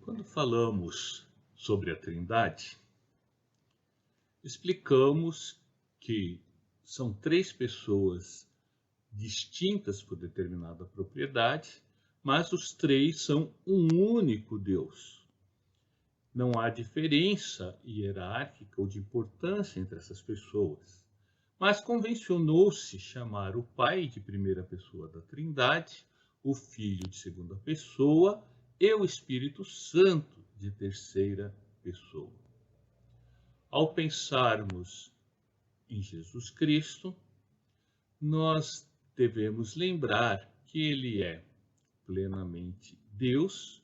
Quando falamos sobre a Trindade, explicamos que são três pessoas distintas por determinada propriedade, mas os três são um único Deus. Não há diferença hierárquica ou de importância entre essas pessoas, mas convencionou-se chamar o Pai de primeira pessoa da Trindade, o Filho de segunda pessoa e o Espírito Santo de terceira pessoa. Ao pensarmos em Jesus Cristo, nós devemos lembrar que ele é plenamente Deus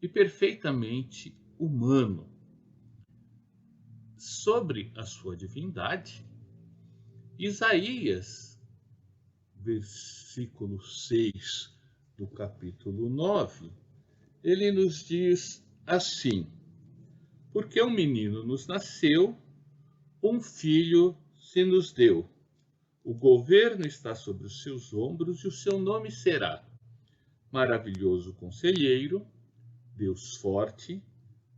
e perfeitamente humano. Sobre a sua divindade, Isaías, versículo 6 do capítulo 9, ele nos diz assim: porque um menino nos nasceu, um filho se nos deu. O governo está sobre os seus ombros e o seu nome será Maravilhoso Conselheiro, Deus Forte,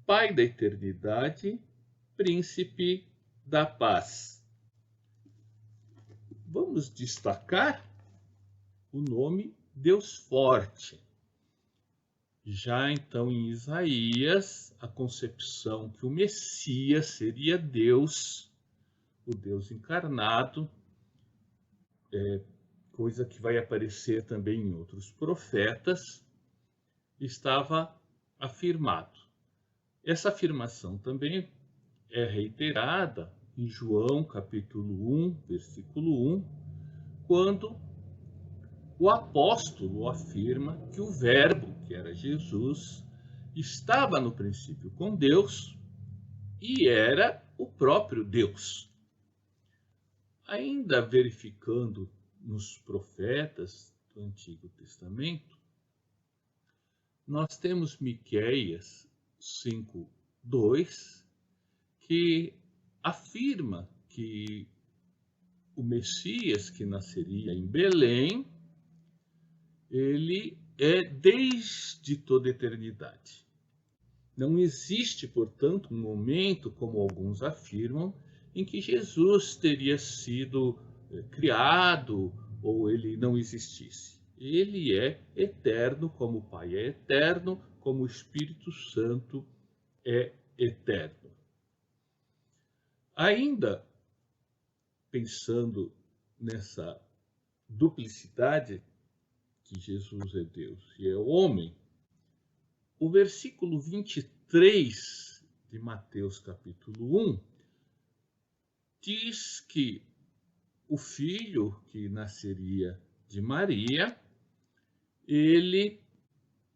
Pai da Eternidade, Príncipe da Paz. Vamos destacar o nome Deus Forte. Já então em Isaías, a concepção que o Messias seria Deus, o Deus encarnado, coisa que vai aparecer também em outros profetas, estava afirmado. Essa afirmação também é reiterada em João capítulo 1, versículo 1, quando o apóstolo afirma que o Verbo, que era Jesus, estava no princípio com Deus e era o próprio Deus. Ainda verificando nos profetas do Antigo Testamento, nós temos Miqueias 5:2, que afirma que o Messias que nasceria em Belém, ele é desde toda a eternidade. Não existe, portanto, um momento, como alguns afirmam, em que Jesus teria sido criado ou ele não existisse. Ele é eterno, como o Pai é eterno, como o Espírito Santo é eterno. Ainda pensando nessa duplicidade, que Jesus é Deus e é homem, o versículo 23 de Mateus capítulo 1 diz que o filho que nasceria de Maria, ele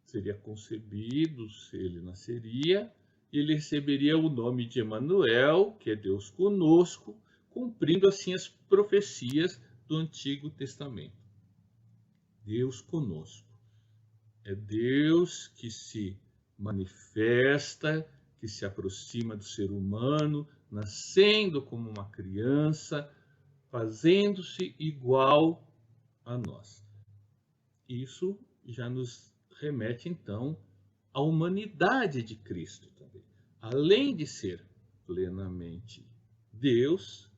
seria concebido, ele nasceria, ele receberia o nome de Emanuel, que é Deus conosco, cumprindo assim as profecias do Antigo Testamento. Deus conosco. É Deus que se manifesta, que se aproxima do ser humano, nascendo como uma criança, fazendo-se igual a nós. Isso já nos remete, então, à humanidade de Cristo também. Além de ser plenamente Deus,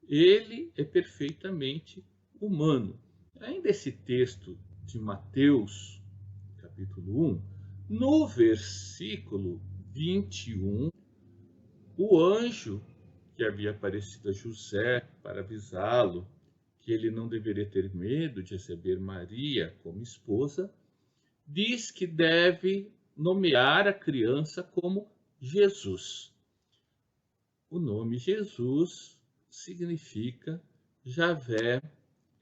ele é perfeitamente humano. Ainda esse texto de Mateus, capítulo 1, no versículo 21, o anjo que havia aparecido a José para avisá-lo que ele não deveria ter medo de receber Maria como esposa, diz que deve nomear a criança como Jesus. O nome Jesus significa Javé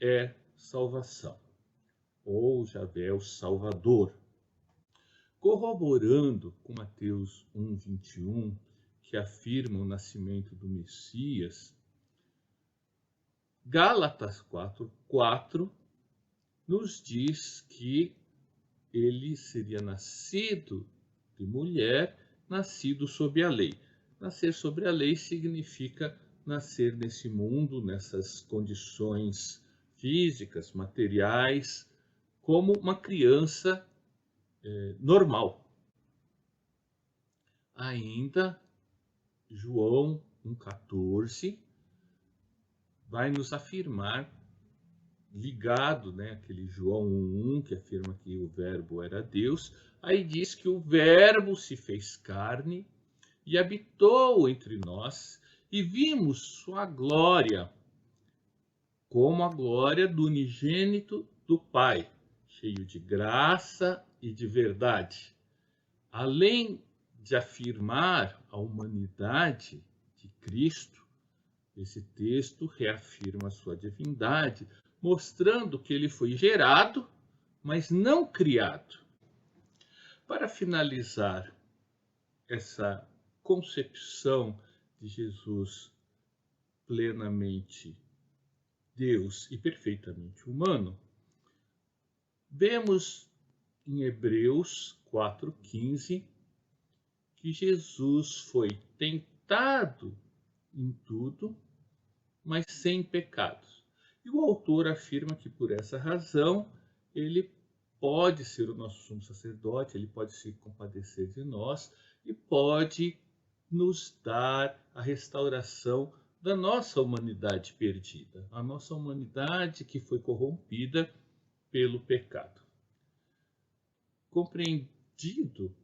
é salvação, ou Javé é o Salvador. Corroborando com Mateus 1:21, que afirma o nascimento do Messias, Gálatas 4:4 nos diz que ele seria nascido de mulher, nascido sob a lei. Nascer sobre a lei significa nascer nesse mundo, nessas condições físicas, materiais, como uma criança normal. ainda João 1,14 vai nos afirmar, ligado, né, aquele João 1,1 que afirma que o verbo era Deus, aí diz que o verbo se fez carne e habitou entre nós e vimos sua glória, como a glória do unigênito do Pai, cheio de graça e de verdade. Além de afirmar a humanidade de Cristo, esse texto reafirma sua divindade, mostrando que ele foi gerado, mas não criado. Para finalizar essa concepção de Jesus plenamente Deus e perfeitamente humano, vemos em Hebreus 4,15 que Jesus foi tentado em tudo, mas sem pecados. E o autor afirma que por essa razão ele pode ser o nosso sumo sacerdote, ele pode se compadecer de nós e pode nos dar a restauração da nossa humanidade perdida, a nossa humanidade que foi corrompida pelo pecado. Compreendido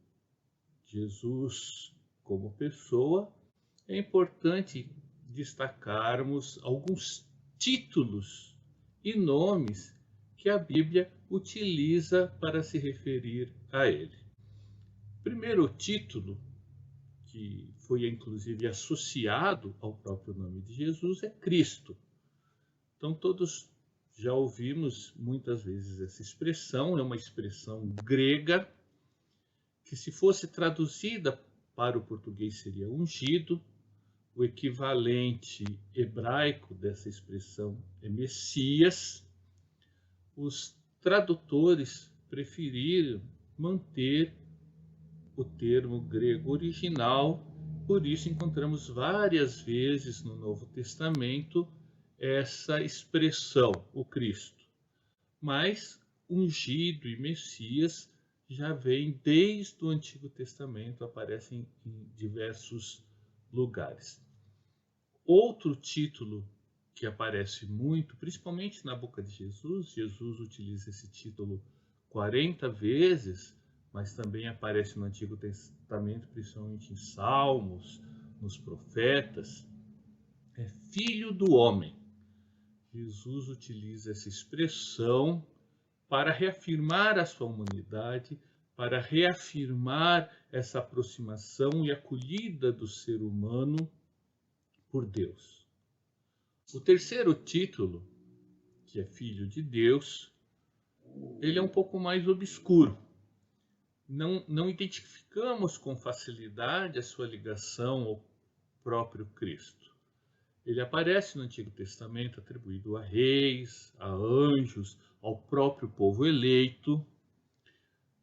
Jesus como pessoa, é importante destacarmos alguns títulos e nomes que a Bíblia utiliza para se referir a ele. O primeiro título, que foi inclusive associado ao próprio nome de Jesus, é Cristo. Então todos já ouvimos muitas vezes essa expressão, é uma expressão grega, que se fosse traduzida para o português seria ungido. O equivalente hebraico dessa expressão é Messias. Os tradutores preferiram manter o termo grego original, por isso encontramos várias vezes no Novo Testamento essa expressão, o Cristo. Mas ungido e Messias já vem desde o Antigo Testamento, aparecem em diversos lugares. Outro título que aparece muito, principalmente na boca de Jesus, Jesus utiliza esse título 40 vezes, mas também aparece no Antigo Testamento, principalmente em Salmos, nos profetas, é Filho do Homem. Jesus utiliza essa expressão para reafirmar a sua humanidade, para reafirmar essa aproximação e acolhida do ser humano por Deus. O terceiro título, que é Filho de Deus, ele é um pouco mais obscuro. Não identificamos com facilidade a sua ligação ao próprio Cristo. Ele aparece no Antigo Testamento atribuído a reis, a anjos, ao próprio povo eleito.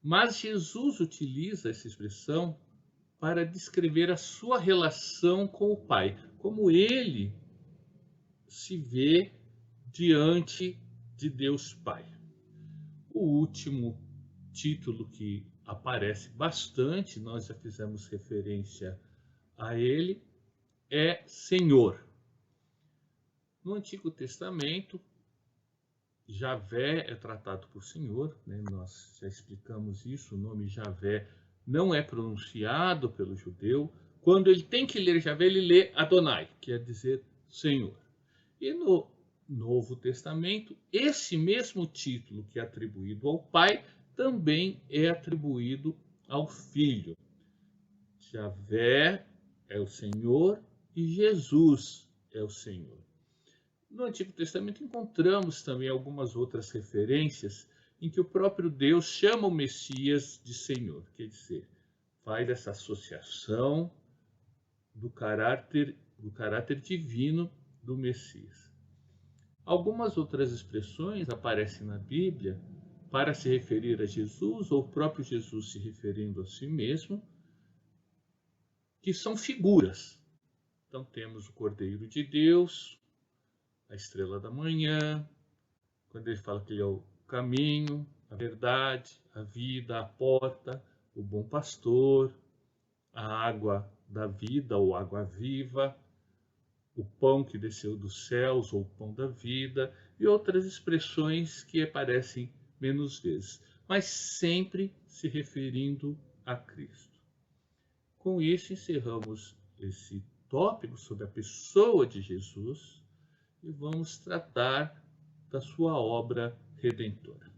Mas Jesus utiliza essa expressão para descrever a sua relação com o Pai, como ele se vê diante de Deus Pai. O último título que aparece bastante, nós já fizemos referência a ele, é Senhor. No Antigo Testamento, Javé é tratado por Senhor, né? Nós já explicamos isso, o nome Javé não é pronunciado pelo judeu. Quando ele tem que ler Javé, ele lê Adonai, quer dizer Senhor. E no Novo Testamento, esse mesmo título que é atribuído ao Pai, também é atribuído ao Filho. Javé é o Senhor e Jesus é o Senhor. No Antigo Testamento encontramos também algumas outras referências em que o próprio Deus chama o Messias de Senhor, quer dizer, faz essa associação do caráter divino do Messias. Algumas outras expressões aparecem na Bíblia para se referir a Jesus, ou o próprio Jesus se referindo a si mesmo, que são figuras. Então temos o Cordeiro de Deus, a estrela da manhã, quando ele fala que ele é o caminho, a verdade, a vida, a porta, o bom pastor, a água da vida ou água viva, o pão que desceu dos céus ou o pão da vida, e outras expressões que aparecem menos vezes, mas sempre se referindo a Cristo. Com isso, encerramos esse tópico sobre a pessoa de Jesus e vamos tratar da sua obra redentora.